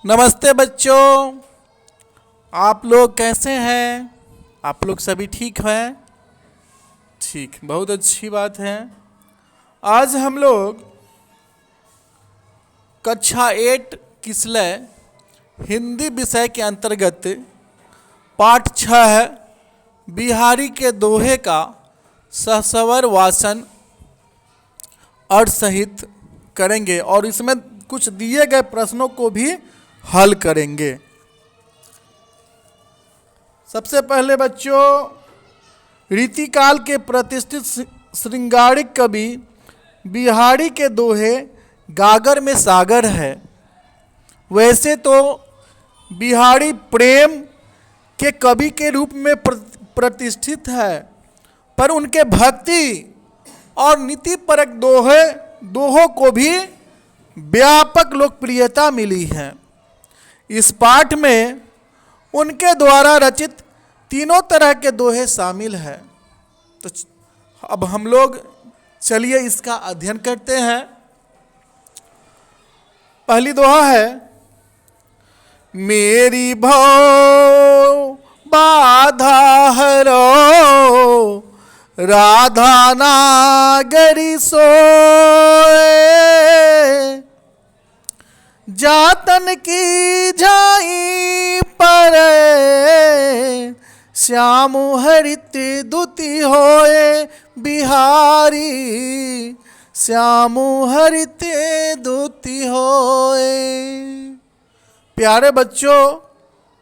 नमस्ते बच्चों, आप लोग कैसे हैं? आप लोग सभी ठीक हैं? ठीक, बहुत अच्छी बात है। आज हम लोग कक्षा 8 किसलय हिंदी विषय के अंतर्गत पाठ 6 बिहारी के दोहे का सहस्वर वाचन अर्थ सहित करेंगे और इसमें कुछ दिए गए प्रश्नों को भी हल करेंगे। सबसे पहले बच्चों, रीतिकाल के प्रतिष्ठित श्रृंगारिक कवि बिहारी के दोहे गागर में सागर है। वैसे तो बिहारी प्रेम के कवि के रूप में प्रतिष्ठित है, पर उनके भक्ति और नीतिपरक दोहों को भी व्यापक लोकप्रियता मिली है। इस पाठ में उनके द्वारा रचित तीनों तरह के दोहे शामिल हैं। तो अब हम लोग चलिए इसका अध्ययन करते हैं। पहली दोहा है, मेरी भौ बाधा हरो राधा नागरी सोए, जातन की झाई पर श्याम हरित दुति होए बिहारी, श्याम हरित दुति होए। प्यारे बच्चों,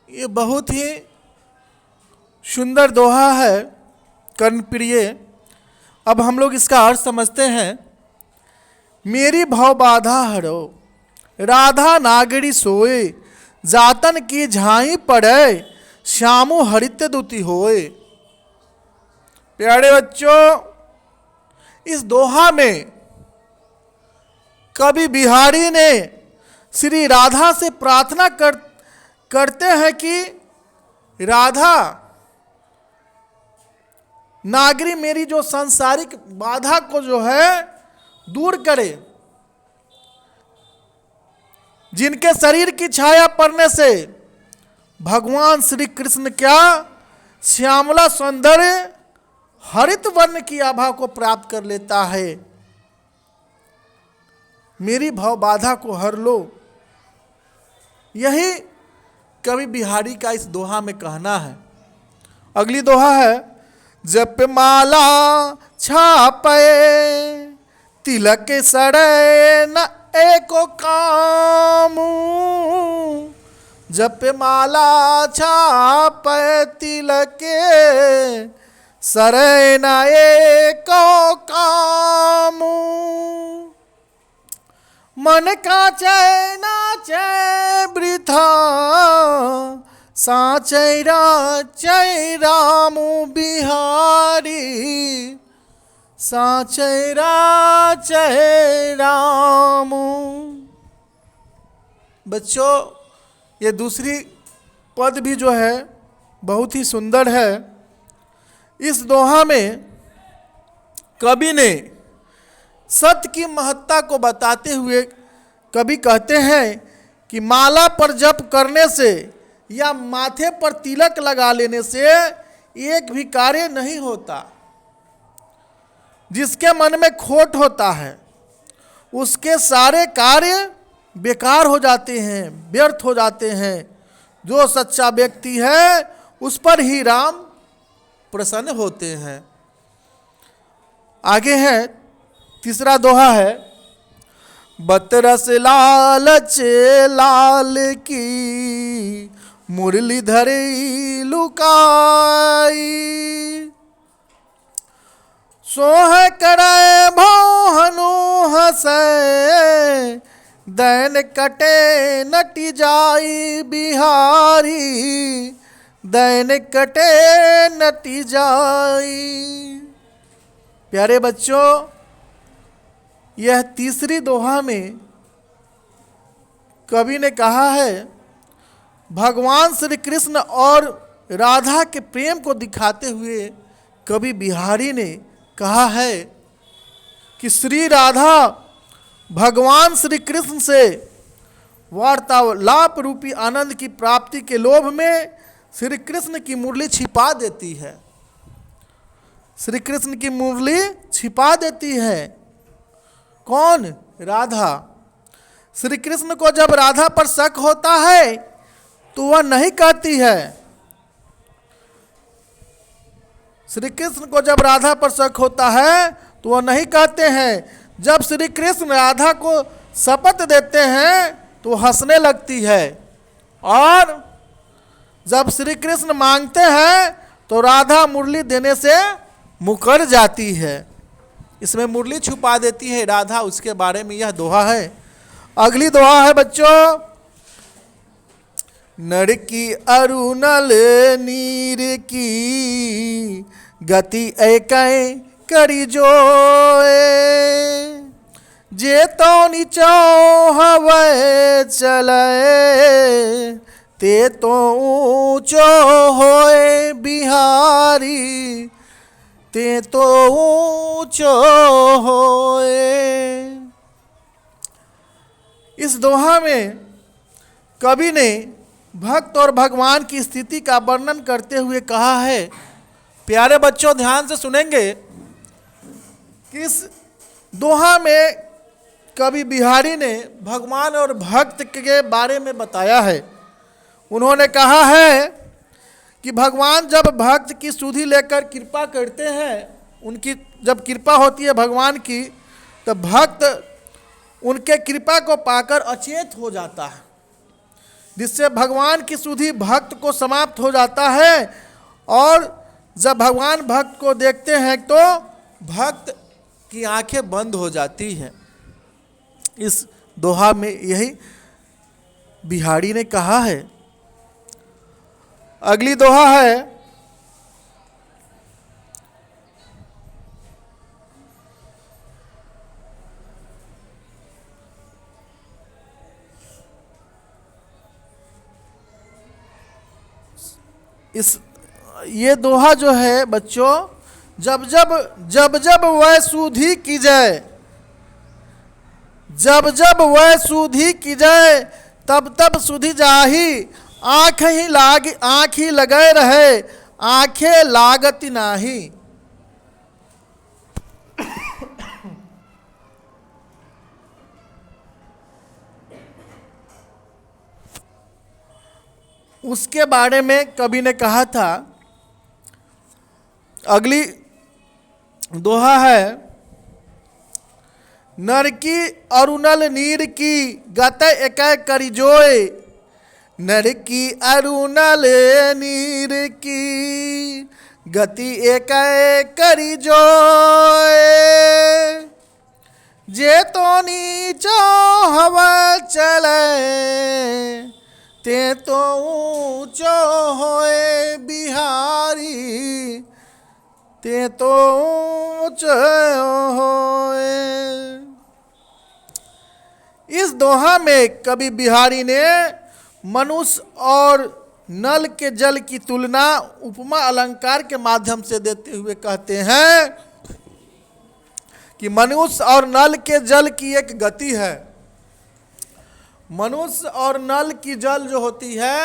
ये बहुत ही सुंदर दोहा है, कर्णप्रिय। अब हम लोग इसका अर्थ समझते हैं। मेरी भव बाधा हरो राधा नागरी सोए, जातन की झाई पड़े श्यामु हरित दुति होए। प्यारे बच्चों, इस दोहा में कवि बिहारी ने श्री राधा से प्रार्थना करते हैं कि राधा नागरी मेरी जो सांसारिक बाधा को जो है दूर करे। जिनके शरीर की छाया पड़ने से भगवान श्री कृष्ण क्या श्यामला सौंदर्य हरित वर्ण की आभा को प्राप्त कर लेता है। मेरी भव बाधा को हर लो, यही कवि बिहारी का इस दोहा में कहना है। अगली दोहा है, जप माला छापे तिलक सड़े न एको कामू, जप माला छापे तिलक सड़े न एको कामू, मन का चै नाचे वृथा साचै राचै रामू बिहारी, साचै राचै रामू। बच्चों, ये दूसरी पद भी जो है बहुत ही सुंदर है। इस दोहा में कवि ने सत्य की महत्ता को बताते हुए कवि कहते हैं कि माला पर जप करने से या माथे पर तिलक लगा लेने से एक भी कार्य नहीं होता। जिसके मन में खोट होता है उसके सारे कार्य बेकार हो जाते हैं, व्यर्थ हो जाते हैं। जो सच्चा व्यक्ति है उस पर ही राम प्रसन्न होते हैं। आगे है तीसरा दोहा है, बतरस लालच लाल की मुरलीधर लुकाई, सोह करे भौहनु हसे दैन कटे नटी जाई बिहारी, दैन कटे नटी जाई। प्यारे बच्चों, यह तीसरी दोहा में कवि ने कहा है, भगवान श्री कृष्ण और राधा के प्रेम को दिखाते हुए कवि बिहारी ने कहा है कि श्री राधा भगवान श्री कृष्ण से वार्तालाप रूपी आनंद की प्राप्ति के लोभ में श्री कृष्ण की मुरली छिपा देती है। श्री कृष्ण की मुरली छिपा देती है। कौन? राधा। श्री कृष्ण को जब राधा पर शक होता है तो वह नहीं कहती है। श्री कृष्ण को जब राधा पर शक होता है तो वह नहीं कहते हैं। जब श्री कृष्ण राधा को शपथ देते हैं तो हंसने लगती है, और जब श्री कृष्ण मांगते हैं तो राधा मुरली देने से मुकर जाती है। इसमें मुरली छुपा देती है राधा, उसके बारे में यह दोहा है। अगली दोहा है बच्चों, नर की अरुणल नीर की गति एकै करी जोए, जे तो नीचो हवे चले, ते तो ऊंचो होए बिहारी, ते तो ऊंचो होए। इस दोहा में कवि ने भक्त और भगवान की स्थिति का वर्णन करते हुए कहा है। प्यारे बच्चों ध्यान से सुनेंगे कि इस दोहा में कवि बिहारी ने भगवान और भक्त के बारे में बताया है। उन्होंने कहा है कि भगवान जब भक्त की सुधि लेकर कृपा करते हैं, उनकी जब कृपा होती है भगवान की, तो भक्त उनके कृपा को पाकर अचेत हो जाता है, जिससे भगवान की सुधि भक्त को समाप्त हो जाता है। और जब भगवान भक्त को देखते हैं तो भक्त की आंखें बंद हो जाती हैं। इस दोहा में यही बिहारी ने कहा है। अगली दोहा है, ये दोहा जो है बच्चों, जब जब वह सुधि की जाए, जब जब वह सुधि की जाए, तब तब सुधि जाही, आँख ही लगे रहे, आँखें लागती नाही। उसके बारे में कवि ने कहा था। अगली दोहा है, नर की अरुणल नीर की गत एकै करी जोए, नर की अरुणल नीर की गति एकै करी जोए, जे तो नीचो हवा चले, ते तो ऊंचो होए बिहारी, ते तो ऊंचो होए। इस दोहा में कवि बिहारी ने मनुष्य और नल के जल की तुलना उपमा अलंकार के माध्यम से देते हुए कहते हैं कि मनुष्य और नल के जल की एक गति है। मनुष्य और नल की जल जो होती है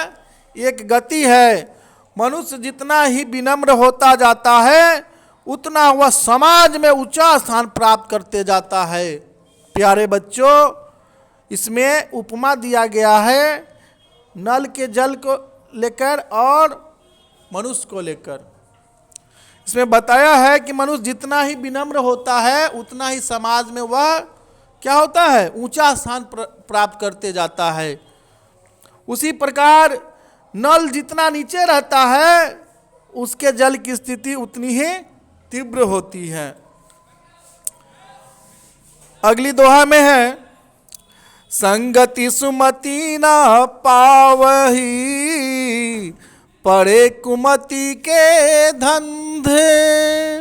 एक गति है। मनुष्य जितना ही विनम्र होता जाता है उतना वह समाज में ऊंचा स्थान प्राप्त करते जाता है। प्यारे बच्चों, इसमें उपमा दिया गया है नल के जल को लेकर और मनुष्य को लेकर। इसमें बताया है कि मनुष्य जितना ही विनम्र होता है उतना ही समाज में वह क्या होता है, ऊंचा स्थान प्राप्त करते जाता है। उसी प्रकार नल जितना नीचे रहता है उसके जल की स्थिति उतनी ही तीव्र होती है। अगली दोहा में है, संगति सुमति न पावही, पड़े कुमति के धंधे,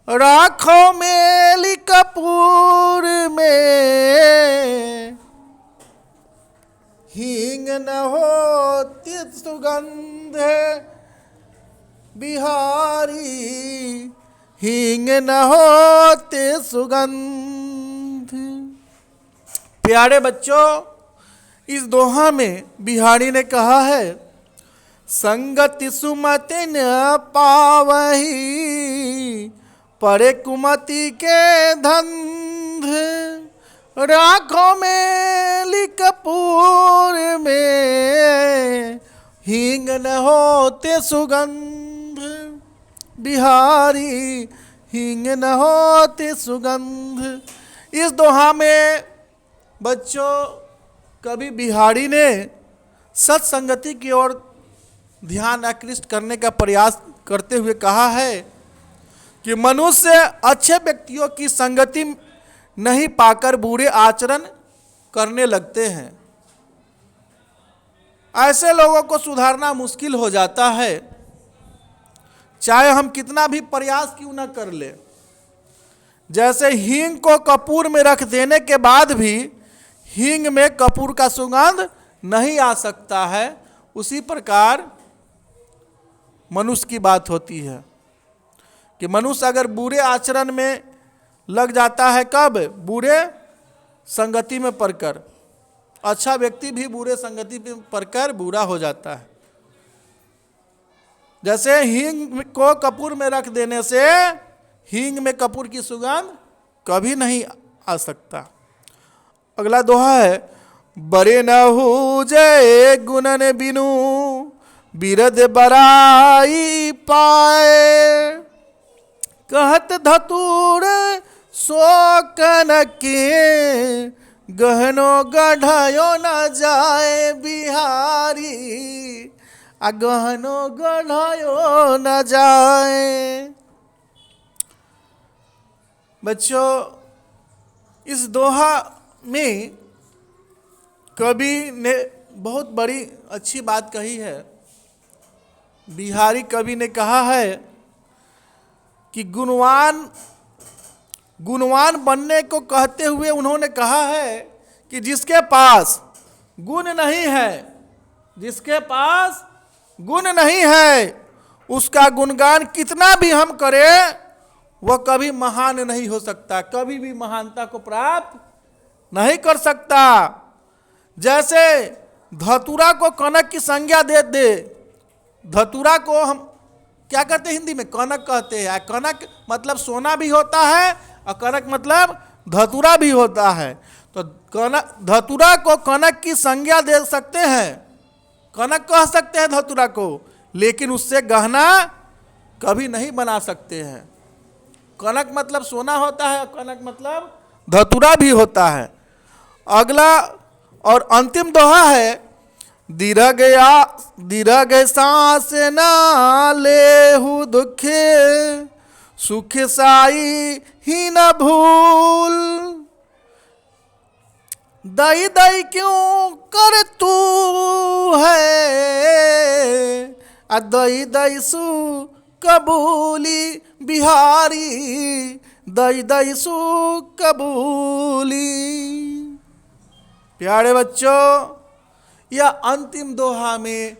राखो मेली कपूर में, हींग न होती सुगंध, बिहारी हींग न होते सुगंध। प्यारे बच्चों, इस दोहा में बिहारी ने कहा है, संगति सुमति न पावही परे कुमति के धंध, राखों में लिकपूर में हींग न होते सुगंध। बिहारी हींग न होते सुगंध। इस दोहा में बच्चों कवि बिहारी ने सत्संगति की ओर ध्यान आकृष्ट करने का प्रयास करते हुए कहा है कि मनुष्य अच्छे व्यक्तियों की संगति नहीं पाकर बुरे आचरण करने लगते हैं। ऐसे लोगों को सुधारना मुश्किल हो जाता है, चाहे हम कितना भी प्रयास क्यों न कर ले। जैसे हींग को कपूर में रख देने के बाद भी हींग में कपूर का सुगंध नहीं आ सकता है, उसी प्रकार मनुष्य की बात होती है कि मनुष्य अगर बुरे आचरण में लग जाता है, कब? बुरे संगति में पड़कर। अच्छा व्यक्ति भी बुरे संगति में पड़कर बुरा हो जाता है। जैसे हींग को कपूर में रख देने से हींग में कपूर की सुगंध कभी नहीं आ सकता। अगला दोहा है, बरे न हो जय गुणन बिनु बिरद बराई पाए, कहत धतूर शोकन के गहनो गढ़ायो न जाए। बिहारी आ गहनो गढ़ायो न जाए। बच्चों इस दोहा में कवि ने बहुत बड़ी अच्छी बात कही है। बिहारी कवि ने कहा है कि गुणवान बनने को कहते हुए उन्होंने कहा है कि जिसके पास गुण नहीं है, जिसके पास गुण नहीं है, उसका गुणगान कितना भी हम करें वह कभी महान नहीं हो सकता, कभी भी महानता को प्राप्त नहीं कर सकता। जैसे धतूरा को कनक की संज्ञा दे दे, धतूरा को हम क्या कहते हैं हिंदी में? कनक कहते हैं। कनक मतलब सोना भी होता है और कनक मतलब धतूरा भी होता है। तो कनक धतूरा को कनक की संज्ञा दे सकते हैं, कनक कह सकते हैं धतूरा को, लेकिन उससे गहना कभी नहीं बना सकते हैं। कनक मतलब सोना होता है, कनक मतलब धतूरा भी होता है। अगला और अंतिम दोहा है, दीर्घ सांस ना लेहु दुखे सुख साई ही न भूल, दई दई क्यों कर तू है दई दई सु कबूली। बिहारी दई दई सु कबूली। प्यारे बच्चों, यह अंतिम दोहा में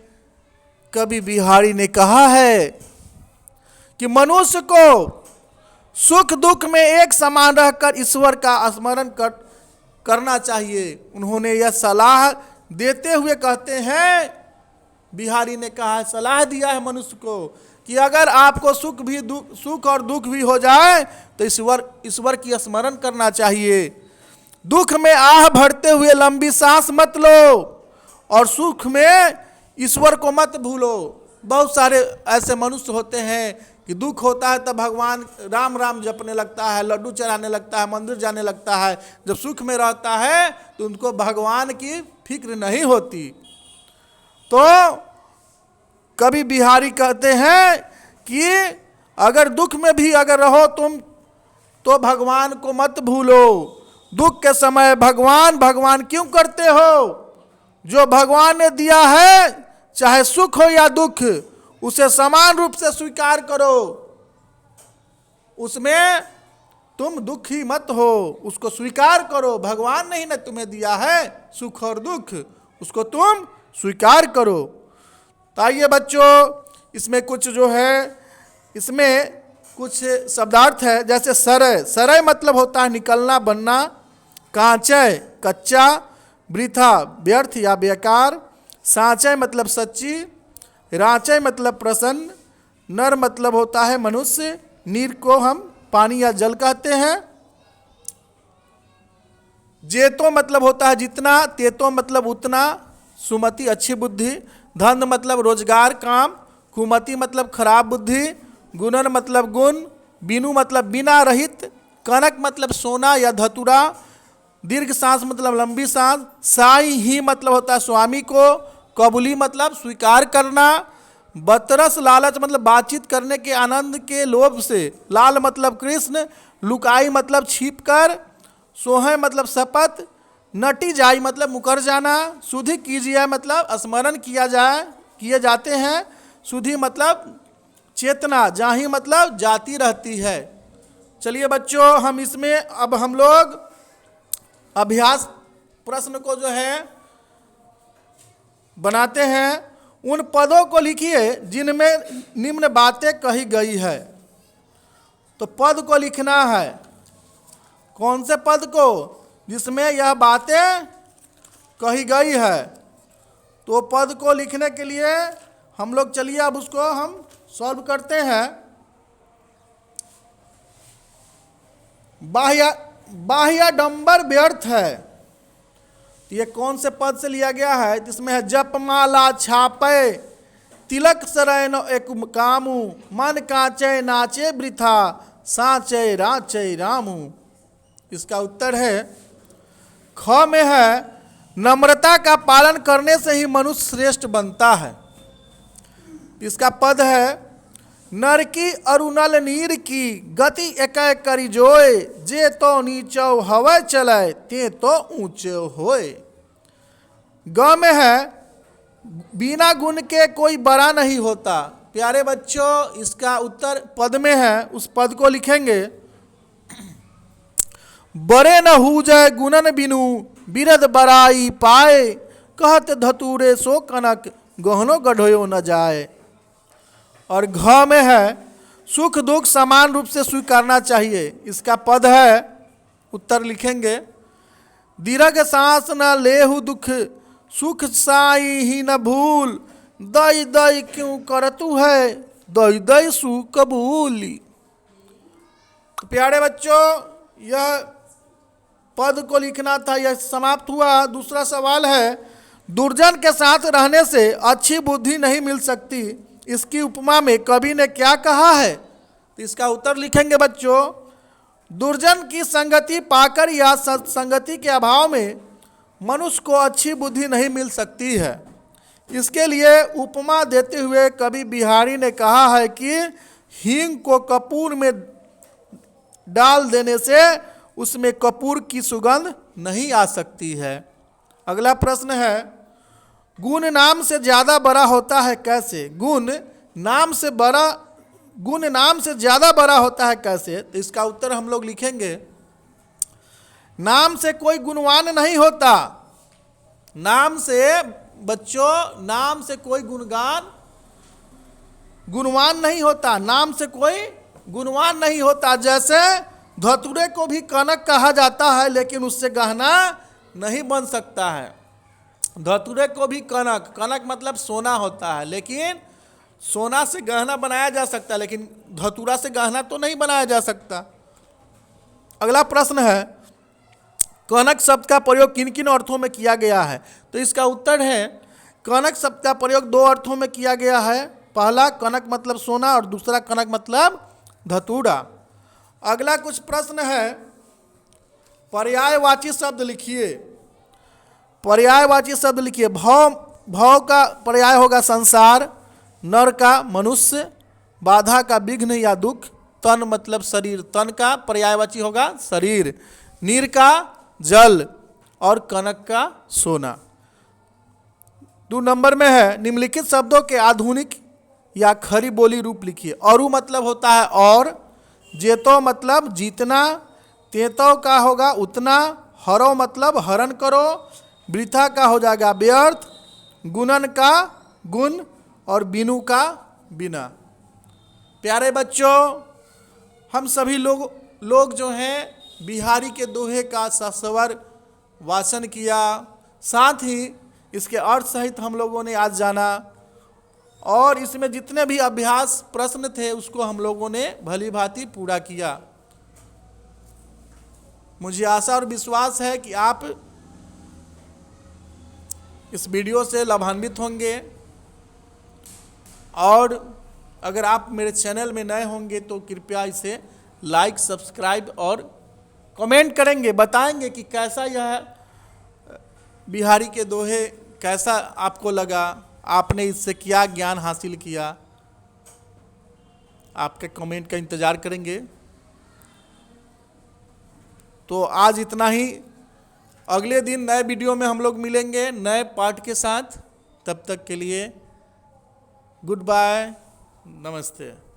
कवि बिहारी ने कहा है कि मनुष्य को सुख दुख में एक समान रहकर ईश्वर का स्मरण करना चाहिए। उन्होंने यह सलाह देते हुए कहते हैं, बिहारी ने कहा है, सलाह दिया है मनुष्य को कि अगर आपको सुख और दुख भी हो जाए तो ईश्वर की स्मरण करना चाहिए। दुख में आह भरते हुए लंबी सांस मत लो और सुख में ईश्वर को मत भूलो। बहुत सारे ऐसे मनुष्य होते हैं कि दुख होता है तब भगवान राम राम जपने लगता है, लड्डू चढ़ाने लगता है, मंदिर जाने लगता है। जब सुख में रहता है तो उनको भगवान की फिक्र नहीं होती। तो कवि बिहारी कहते हैं कि अगर दुख में भी अगर रहो तुम तो भगवान को मत भूलो। दुख के समय भगवान क्यों करते हो? जो भगवान ने दिया है, चाहे सुख हो या दुख, उसे समान रूप से स्वीकार करो। उसमें तुम दुखी मत हो, उसको स्वीकार करो। भगवान ने ही ना तुम्हें दिया है सुख और दुख, उसको तुम स्वीकार करो। तो आइए बच्चों, इसमें कुछ जो है, इसमें कुछ शब्दार्थ है। जैसे सरय, सरय मतलब होता है निकलना, बनना। कांचय, कच्चा। वृथा व्यर्थ या बेकार, सांचय मतलब सच्ची, राचय मतलब प्रसन्न, नर मतलब होता है मनुष्य, नीर को हम पानी या जल कहते हैं, जेतो मतलब होता है जितना, तेतो मतलब उतना, सुमति अच्छी बुद्धि, धन मतलब रोजगार काम, कुमति मतलब खराब बुद्धि, गुणन मतलब गुण, बीनु मतलब बिना रहित, कनक मतलब सोना या धतुरा, दीर्घ सांस मतलब लंबी सांस, साई ही मतलब होता है स्वामी को, कबूली मतलब स्वीकार करना, बतरस लालच मतलब बातचीत करने के आनंद के लोभ से, लाल मतलब कृष्ण, लुकाई मतलब छिप कर, सोहे मतलब शपथ, नटी जाई मतलब मुकर जाना, सुधि कीजिए मतलब स्मरण किए जाते हैं, सुधि मतलब चेतना, जाही मतलब जाती रहती है। चलिए बच्चों, हम इसमें अब हम लोग अभ्यास प्रश्न को जो है बनाते हैं। उन पदों को लिखिए जिनमें निम्न बातें कही गई है। तो पद को लिखना है, कौन से पद को? जिसमें यह बातें कही गई है। तो पद को लिखने के लिए हम लोग चलिए अब उसको हम सॉल्व करते हैं। बाह्याडंबर व्यर्थ है, ये कौन से पद से लिया गया है? जिसमें है जपमाला छापे, तिलक सरैन एक कामू, मन कांचे नाचे वृथा, साचे राचे रामू। इसका उत्तर है ख में है नम्रता का पालन करने से ही मनुष्य श्रेष्ठ बनता है। इसका पद है नर की अरुणल नीर की, गति एक करी जोए, जे तो नीचो हवे चले, ते तो ऊंचे होए। ग में है बिना गुण के कोई बड़ा नहीं होता। प्यारे बच्चों, इसका उत्तर पद में है, उस पद को लिखेंगे। बड़े न हो जाए गुणन बिनु, बिरद बड़ाई पाए, कहत धतूरे सो कनक, गहनो गढ़ोयो न जाए। और घ में है सुख दुख समान रूप से स्वीकारना चाहिए। इसका पद है, उत्तर लिखेंगे। दीर्घ सांस न लेहु दुख, सुख साई ही न भूल, दई दई क्यों करतु है, दई दई सु कबूली। तो प्यारे बच्चों, यह पद को लिखना था, यह समाप्त हुआ। दूसरा सवाल है दुर्जन के साथ रहने से अच्छी बुद्धि नहीं मिल सकती, इसकी उपमा में कवि ने क्या कहा है? तो इसका उत्तर लिखेंगे बच्चों। दुर्जन की संगति पाकर या सत्संगति के अभाव में मनुष्य को अच्छी बुद्धि नहीं मिल सकती है। इसके लिए उपमा देते हुए कवि बिहारी ने कहा है कि हींग को कपूर में डाल देने से उसमें कपूर की सुगंध नहीं आ सकती है। अगला प्रश्न है गुण नाम से ज्यादा बड़ा होता है कैसे? गुण नाम से ज्यादा बड़ा होता है कैसे? तो इसका उत्तर हम लोग लिखेंगे नाम से कोई गुणवान नहीं होता। नाम से बच्चों, नाम से कोई गुणवान नहीं होता, नाम से कोई गुणवान नहीं होता। जैसे धतूरे को भी कनक कहा जाता है, लेकिन उससे गहना नहीं बन सकता है। धतूरे को भी कनक मतलब सोना होता है, लेकिन सोना से गहना बनाया जा सकता है, लेकिन धतूरा से गहना तो नहीं बनाया जा सकता। अगला प्रश्न है कनक शब्द का प्रयोग किन किन अर्थों में किया गया है? तो इसका उत्तर है कनक शब्द का प्रयोग दो अर्थों में किया गया है। पहला कनक मतलब सोना और दूसरा कनक मतलब धतूरा। अगला कुछ प्रश्न है पर्यायवाची शब्द लिखिए। पर्यायवाची शब्द लिखिए। भव का पर्याय होगा संसार, नर का मनुष्य, बाधा का विघ्न या दुख, तन मतलब शरीर, तन का पर्यायवाची होगा शरीर, नीर का जल और कनक का सोना। 2 नंबर में है निम्नलिखित शब्दों के आधुनिक या खरी बोली रूप लिखिए। औरु मतलब होता है और, जेतो मतलब जीतना, तेतो का होगा उतना, हरो मतलब हरण करो, वृथा का हो जाएगा व्यर्थ, गुणन का गुण और बिनु का बिना। प्यारे बच्चों, हम सभी लोग जो हैं बिहारी के दोहे का सस्वर वाचन किया, साथ ही इसके अर्थ सहित हम लोगों ने आज जाना और इसमें जितने भी अभ्यास प्रश्न थे उसको हम लोगों ने भली भांति पूरा किया। मुझे आशा और विश्वास है कि आप इस वीडियो से लाभान्वित होंगे और अगर आप मेरे चैनल में नए होंगे तो कृपया इसे लाइक, सब्सक्राइब और कमेंट करेंगे, बताएंगे कि कैसा यह बिहारी के दोहे कैसा आपको लगा, आपने इससे क्या ज्ञान हासिल किया। आपके कमेंट का इंतज़ार करेंगे। तो आज इतना ही, अगले दिन नए वीडियो में हम लोग मिलेंगे नए पार्ट के साथ। तब तक के लिए गुड बाय, नमस्ते।